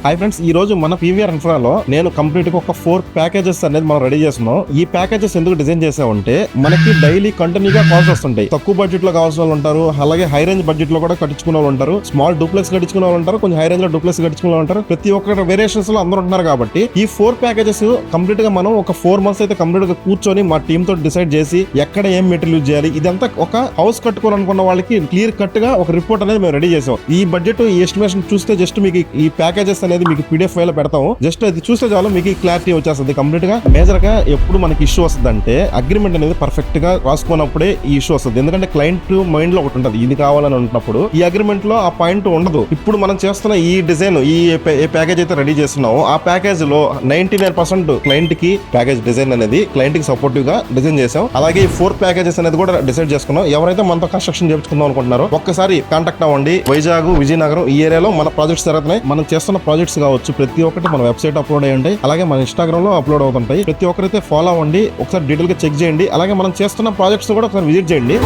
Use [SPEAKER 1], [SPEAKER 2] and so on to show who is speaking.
[SPEAKER 1] Hi friends, ఈ రోజు మన పీవీఆర్ ఇన్ఫ్రాలో నేను కంప్లీట్ గా ఒక 4 ప్యాకేజెస్ అనేది మనం రెడీ చేస్తున్నాం. ఈ ప్యాకేజెస్ ఎందుకు డిజైన్ చేసామంటే మనకి డైలీ కంటిన్యూగా కాల్స్ వస్తుంటాయి. తక్కువ బడ్జెట్ లో కావాల్సిన వాళ్ళు ఉంటారు, అలాగే హై రేంజ్ బడ్జెట్ లో కూడా కట్టించుకునే వాళ్ళు ఉంటారు, స్మాల్ డూప్లెక్స్ కట్టించుకునే వాళ్ళు ఉంటారు, కొంచెం హై రేంజ్ లో డూప్లెక్స్ కట్టించుకునే వాళ్ళు ఉంటారు. ప్రతి ఒక్క వేరియేషన్స్ లో అందరూ ఉంటున్నారు కాబట్టి ఈ 4 ప్యాకేజెస్ కంప్లీట్ గా మనం ఒక 4 months అయితే కంప్లీట్ గా కూర్చొని మా టీమ్ తో డిసైడ్ చేసి ఎక్కడ ఏం మెటీరియల్ యూజ్ చేయాలి, ఇదంతా ఒక హౌస్ కట్టుకోవాలనుకున్న వాళ్ళకి క్లియర్ కట్ గా ఒక రిపోర్ట్ అనేది మేము రెడీ చేసాం. ఈ బడ్జెట్ ఈ ఎస్టిమేషన్ చూస్తే జస్ట్ మీకు ఈ ప్యాకేజెస్ అనేది మీకు పీడిఎఫ్ ఫైల్ పెడతాము. జస్ట్ అది చూస్తే చాలు మీకు క్లారిటీ వచ్చేస్తుంది. కంప్లీట్ గా మేజర్ గా ఎప్పుడు మనకి ఇష్యూ వస్తుంది అంటే అగ్రిమెంట్ అనేది పర్ఫెక్ట్ గా రాసుకున్నప్పుడే ఈ ఇష్యూ వస్తుంది. ఎందుకంటే క్లయింట్ మైండ్ లో ఒకటి ఉంటుంది, ఇది కావాలని ఉంటున్నప్పుడు ఈ అగ్రిమెంట్ లో ఆ పాయింట్ ఉండదు. ఇప్పుడు మనం చేస్తున్న ఈ డిజైన్ ఏ ప్యాకేజ్ అయితే రెడీ చేస్తున్నామో ఆ ప్యాకేజ్ లో 99% క్లయింట్ కి ప్యాకేజ్ డిజైన్ అనేది క్లయింట్ కి సపోర్టివ్ గా డిజైన్ చేసాం. అలాగే ఈ 4 ప్యాకేజెస్ అనేది కూడా డిసైడ్ చేసుకున్నాం. ఎవరైతే మనతో కన్స్ట్రక్షన్ చేయించుకుందాం అనుకుంటున్నారో ఒక్కసారి కాంటాక్ట్ అవ్వండి. వైజాగ్, విజయనగరం ఈ ఏరియాలో మన ప్రాజెక్ట్స్ జరుగుతున్నాయి. మనం చేస్తున్న ప్రాజెక్ట్స్ కావచ్చు ప్రతి ఒక్కటి మన వెబ్సైట్ అప్లోడ్ అయ్యండి, అలాగే మన ఇన్స్టాగ్రామ్ లో అప్లోడ్ అవుతుంటాయి. ప్రతి ఒక్కరైతే ఫాలో అవ్వండి, ఒకసారి డీటెయిల్ గా చెక్ చేయండి. అలాగే మనం చేస్తున్న ప్రాజెక్ట్స్ కూడా ఒకసారి విజిట్ చేయండి.